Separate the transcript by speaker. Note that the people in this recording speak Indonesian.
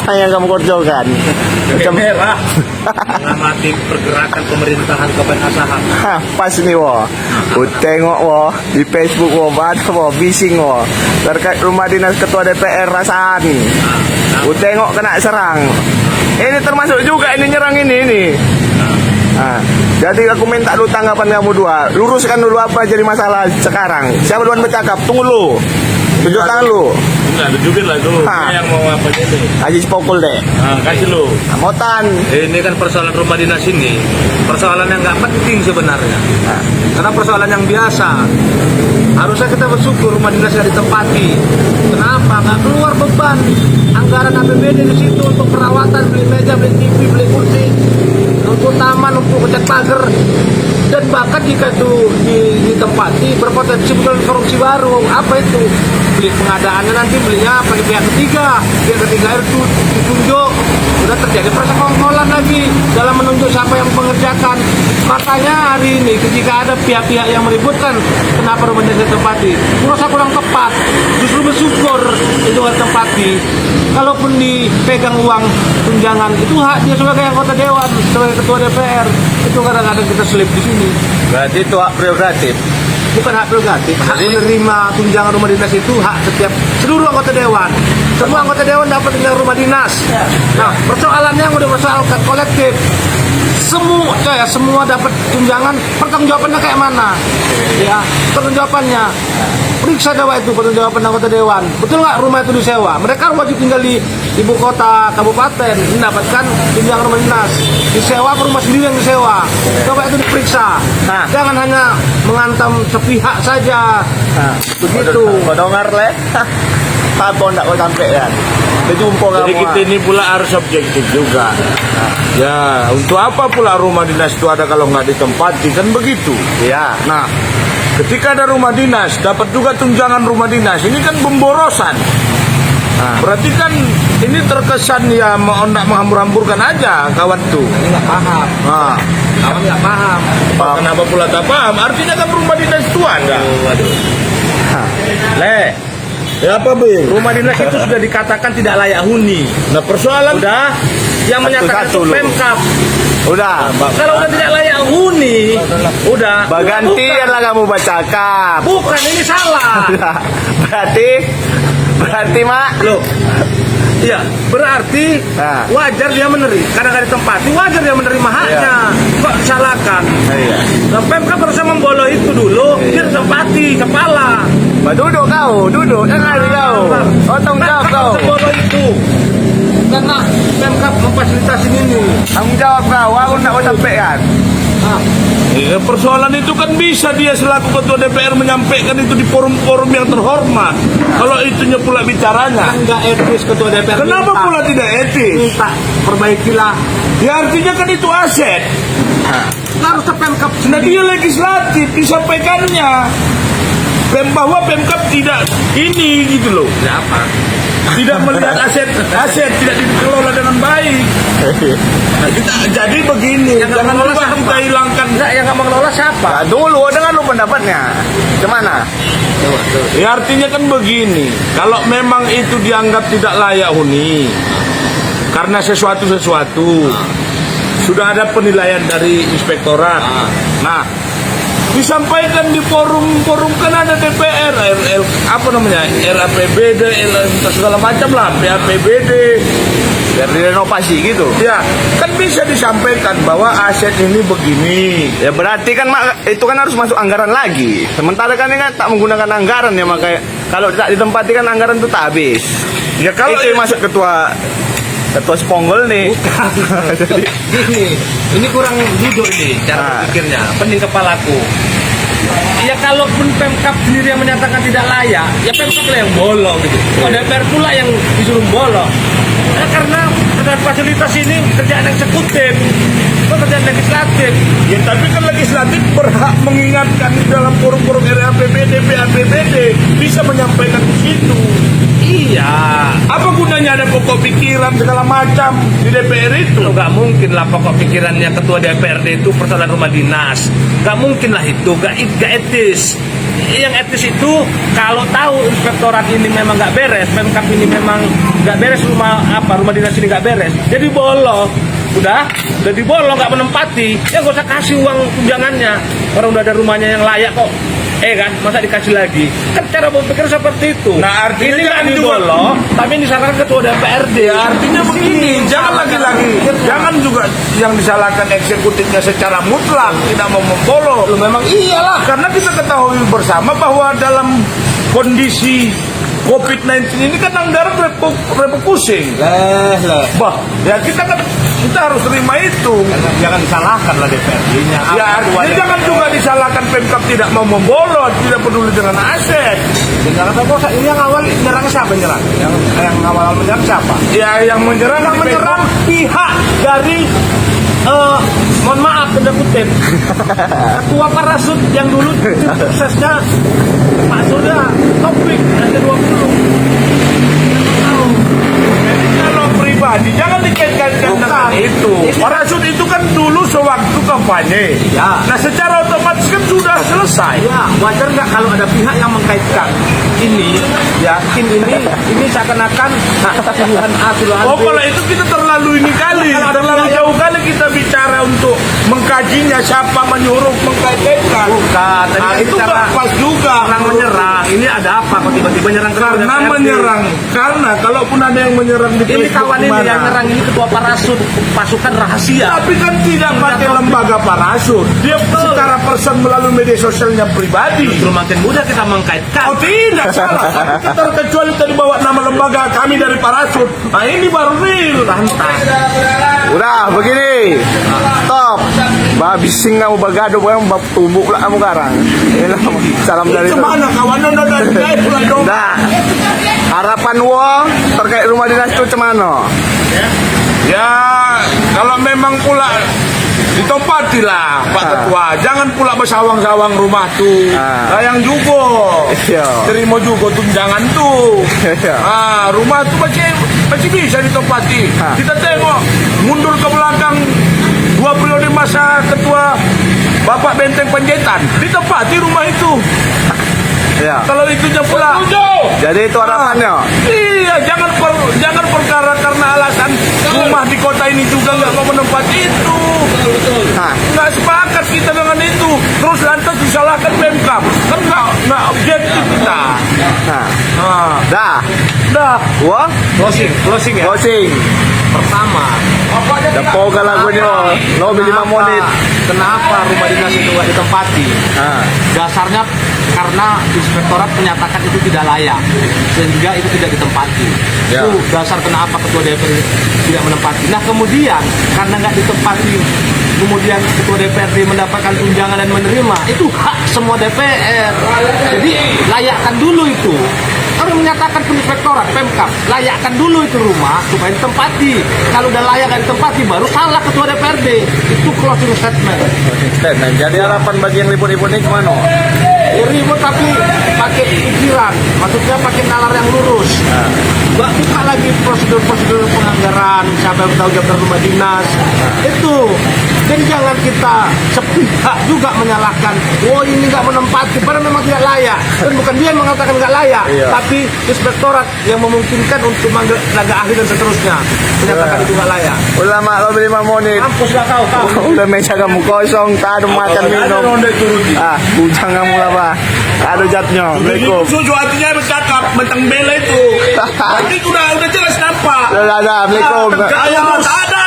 Speaker 1: Apa yang kamu kerjakan?
Speaker 2: Merah mengamati pergerakan pemerintahan Kementerian Saham.
Speaker 1: Hah, pas nih wo. Tengok wo di Facebook wo, ada wo bising wo terkait rumah dinas ketua DPR Rasan. Tengok kena serang. Ini termasuk juga ini nyerang ini. Nah, jadi aku minta dulu tanggapan kamu dua. Luruskan dulu apa jadi masalah sekarang. Siapa duluan bercakap? Tunggu lu. Tunjuk tangan lu.
Speaker 2: Enggak, tunjukin lah dulu. Yang mau apa itu?
Speaker 1: Aji pokul deh.
Speaker 2: Nah, kasih lu.
Speaker 1: Motan.
Speaker 2: Ini kan persoalan rumah dinas ini, persoalan yang nggak penting sebenarnya. Karena persoalan yang biasa. Harusnya kita bersyukur rumah dinas yang ditempati. Kenapa? Nggak keluar beban anggaran APBD di situ untuk perawatan, beli meja, beli TV, beli kursi, untuk taman, untuk ngecat pagar. Dan bahkan jika itu ditempati berpotensi bukan korupsi baru. Apa itu? Beli pengadaannya nanti belinya apa di pihak ketiga itu ditunjuk. Udah terjadi persekongkolan lagi dalam menunjuk siapa yang mengerjakan. Makanya hari ini ketika ada pihak-pihak yang meributkan kenapa rumah dinas ditempati, merasa kurang tepat. Justru bersyukur itu nggak ditempati. Kalaupun dipegang uang tunjangan itu hak dia sebagai anggota dewan, sebagai ketua DPR. Itu kadang-kadang kita selip di sini.
Speaker 1: Berarti itu hak prerogatif.
Speaker 2: Bukan hak prerogatif, hak menerima tunjangan rumah dinas itu hak setiap seluruh anggota dewan. Semua anggota dewan dapat tunjangan rumah dinas. Nah, persoalannya yang udah persoalkan kolektif. Semua dapat tunjangan, pertanggungjawabannya kayak mana? Ya, pertanggungjawabannya. Periksa coba itu pertanggungjawaban anggota dewan. Betul nggak rumah itu disewa? Mereka wajib tinggal di ibu kota kabupaten mendapatkan tunjangan rumah dinas. Disewa ke rumah sendiri yang disewa. Coba itu diperiksa. Jangan hanya mengantam sepihak saja. Begitu.
Speaker 1: Kau dengar le? Apa ndak kau sampaikan?
Speaker 2: Jadi kita ini pula harus objektif juga. Ya, untuk apa pula rumah dinas itu ada kalau nggak ditempati kan begitu?
Speaker 1: Ya.
Speaker 2: Nah, ketika ada rumah dinas, dapat juga tunjangan rumah dinas. Ini kan pemborosan. Berarti kan ini terkesan ya mau ndak menghambur-hamburkan aja kawan tuh.
Speaker 1: Ini nggak paham.
Speaker 2: Kawan nggak paham. Kenapa pula tak paham? Artinya kan rumah dinas itu ada. Ya apa Bing? Rumah dinas itu sudah dikatakan tidak layak huni. Nah persoalan udah yang menyatakan itu Pemkab.
Speaker 1: Udah.
Speaker 2: Kalau udah tidak layak huni, udah.
Speaker 1: Gantian lah kamu bacakan.
Speaker 2: Bukan ini salah.
Speaker 1: Berarti mak.
Speaker 2: Loh. Iya, berarti wajar dia menerima. Karena nggak ditempati, wajar dia menerima haknya. Kok disalahkan? Nah, Pemkab harusnya memboleh itu dulu, dia ditempati, kepala.
Speaker 1: Duduk kau, jangan kau. Tanggung jawab kau.
Speaker 2: Memboleh itu. Karena Pemkab memfasilitasi ini.
Speaker 1: Tanggung jawab kau, aku nak kau sampaikan.
Speaker 2: Ya, persoalan itu kan bisa dia selaku ketua DPR menyampaikan itu di forum-forum yang terhormat. Kalau itunya pula bicaranya.
Speaker 3: Enggak etis ketua DPR.
Speaker 2: Kenapa pula tidak etis?
Speaker 3: Minta perbaikilah.
Speaker 2: Ya artinya kan itu aset.
Speaker 3: Harus ke Pemkab
Speaker 2: Nah
Speaker 3: sendiri.
Speaker 2: dia legislatif disampaikannya. Bahwa Pemkap tidak ini gitu loh.
Speaker 3: Apa?
Speaker 2: Tidak melihat aset tidak dikelola dengan baik. Nah, jadi begini,
Speaker 3: Yang
Speaker 2: jangan
Speaker 3: mengelola
Speaker 2: lupa
Speaker 3: siapa?
Speaker 2: kita hilangkan.
Speaker 3: Enggak, yang nggak mengelola siapa?
Speaker 1: Nah, dulu dengan lu pendapatnya. Gimana?
Speaker 2: Ya artinya kan begini, kalau memang itu dianggap tidak layak huni karena sesuatu sudah ada penilaian dari inspektorat. Nah, disampaikan di forum kan ada DPR, apa namanya, RAPBD, segala macam lah, PAPBD.
Speaker 1: Biar direnovasi gitu.
Speaker 2: Ya, kan bisa disampaikan bahwa aset ini begini.
Speaker 1: Ya berarti kan mak, itu kan harus masuk anggaran lagi. Sementara kan ini kan tak menggunakan anggaran ya, makanya kalau tidak ditempati kan anggaran itu tak habis.
Speaker 2: Ya kalau
Speaker 1: itu yang masuk ketua Sponggol nih.
Speaker 3: Jadi ini kurang duduk nih cara berpikirnya. Pening kepalaku. Ya kalaupun Pemkab sendiri yang menyatakan tidak layak, ya Pemkab lah yang bolong gitu. Kok DPR pula yang disuruh bolong? Ya, karena fasilitas ini kerjaan eksekutif, pekerjaan legislatif.
Speaker 2: Ya tapi kan legislatif berhak mengingatkan dalam forum-forum RAPBD, PAPBD bisa menyampaikan di situ. Iya.
Speaker 3: Apa gunanya ada pokok pikiran segala macam di DPR itu?
Speaker 2: Lo nggak mungkin lah pokok pikirannya ketua DPRD itu persoalan rumah dinas. Nggak mungkin lah itu, nggak etis. Yang etis itu kalau tahu inspektorat ini memang nggak beres, Pemkab ini memang nggak beres, rumah dinas ini nggak beres, jadi bolong. Udah dibolong, nggak menempati, ya gak usah kasih uang tunjangannya. Orang udah ada rumahnya yang layak kok. Kan, masa dikasih lagi? Kan cara berpikir seperti itu.
Speaker 3: Nah, artinya
Speaker 2: ini
Speaker 3: jangan
Speaker 2: kan dibolong, tapi disalahkan ketua DPRD.
Speaker 3: Ya, artinya begini, jangan lagi-lagi, jangan juga yang disalahkan eksekutifnya secara mutlak tidak mau memfollow.
Speaker 2: Lo memang iyalah.
Speaker 3: Karena kita ketahui bersama bahwa dalam kondisi COVID-19 ini kan anggaran refocusing. Bah, ya kita harus terima itu.
Speaker 2: Jangan disalahkan lah DPRD-nya.
Speaker 3: Ya, artinya jangan juga disalahkan Pemkab tidak mau membolot, tidak peduli dengan aset.
Speaker 2: Jangan tahu ini yang awal menyerang siapa menyerang? Yang awal menyerang siapa?
Speaker 3: Ya, yang menyerang
Speaker 2: Pihak dari mohon maaf tanda kutip ketua parasut yang dulu suksesnya Pak Surya Topik ada 20.
Speaker 3: Kalau pribadi jangan dikaitkan dengan itu. Parasut itu kan dulu sewaktu kampanye.
Speaker 2: Ya.
Speaker 3: Nah, secara otomatis kan sudah selesai.
Speaker 2: Ya, wajar nggak kalau ada pihak yang mengkaitkan ini, ya, tim ini seakan-akan tuduhan A, tuduhan B.
Speaker 3: Oh, kalau itu kita terlalu terlalu jauh kali kita bicara untuk mengkajinya siapa menyuruh mengkaitkan.
Speaker 2: Bukan, tadi
Speaker 3: Nah,
Speaker 2: kan
Speaker 3: itu
Speaker 2: bicara
Speaker 3: nggak pas juga.
Speaker 2: orang menyerang. Ini ada apa kok tiba-tiba nyerang ketua
Speaker 3: Karena
Speaker 2: DPRD?
Speaker 3: menyerang, karena kalaupun ada yang menyerang di
Speaker 2: Ini
Speaker 3: Facebook
Speaker 2: kawan ini
Speaker 3: gimana?
Speaker 2: yang nyerang ini ketua parasut pasukan rahasia.
Speaker 3: Tapi kan tidak pakai lembaga parasut. Dia secara person melalui media sosialnya pribadi.
Speaker 2: Justru makin mudah kita mengkaitkan.
Speaker 3: Oh tidak salah. Tapi terkecuali tadi bawa nama lembaga kami dari parasut. Nah ini baru real.
Speaker 1: Udah begini. Stop. Bising kamu bagado yang tumbuk lah kamu karang. Inilah salam dari
Speaker 3: Itu mana kawan anda dari pulang dong.
Speaker 1: Nah, harapan wo terkait rumah dinas itu cemano?
Speaker 3: Ya kalau memang pula ditempatilah Pak Ketua. Jangan pula bersawang-sawang rumah tuh. Sayang juga.
Speaker 1: Iya.
Speaker 3: Terima juga tunjangan tuh.
Speaker 1: Iya.
Speaker 3: Rumah tuh masih bisa ditempati. Kita tengok mundur ke belakang 2 periode masa Ketua Bapak Benteng Panjaitan, ditempati rumah itu.
Speaker 1: Ya.
Speaker 3: Kalau itunya pula.
Speaker 1: Jadi itu harapannya.
Speaker 3: Iya, jangan perkara karena alasan rumah di kota ini juga nggak mau menempati itu.
Speaker 1: Nah,
Speaker 3: Nggak sepakat kita dengan itu. Terus lantas disalahkan Pemkab. Kan nggak objektif kita.
Speaker 1: nah, dah. Wah,
Speaker 2: Closing ya.
Speaker 1: closing.
Speaker 2: Pertama,
Speaker 1: Depoga lagunya, lo 5 menit.
Speaker 2: Kenapa rumah dinas itu nggak ditempati? Dasarnya karena inspektorat menyatakan itu tidak layak, sehingga itu tidak ditempati.
Speaker 1: Ya.
Speaker 2: Itu dasar kenapa ketua DPR tidak menempati. Nah kemudian karena nggak ditempati, kemudian ketua DPRD mendapatkan tunjangan dan menerima, itu hak semua DPR. Jadi layakkan dulu itu. Kalau menyatakan inspektorat Pemkab, layakkan dulu itu rumah supaya ditempati. Kalau udah layak dan ditempati, baru salah ketua DPRD. Itu closing statement.
Speaker 1: Nah, jadi harapan bagi yang ribut-ribut ini kemana?
Speaker 2: Ya, ribut tapi pakai pikiran, maksudnya pakai nalar yang lurus. Nggak buka lagi prosedur-prosedur penganggaran, siapa yang tahu jabatan rumah dinas. Itu. Jadi jangan kita sepihak juga menyalahkan, oh ini nggak menempati, padahal memang tidak layak. Dan bukan dia yang mengatakan nggak layak,
Speaker 1: Iya.
Speaker 2: tapi inspektorat yang memungkinkan untuk manggil tenaga ahli dan seterusnya menyatakan itu nggak layak.
Speaker 1: Udah mak lo 5 menit.
Speaker 2: Mampus lah kau.
Speaker 1: Udah meja kamu kosong, tak ada makan minum. Bujang kamu lah pak. Ada jatnya. Assalamualaikum.
Speaker 3: Suju artinya bercakap bentang bela itu. Nanti udah jelas nampak.
Speaker 1: Assalamualaikum.
Speaker 3: Ada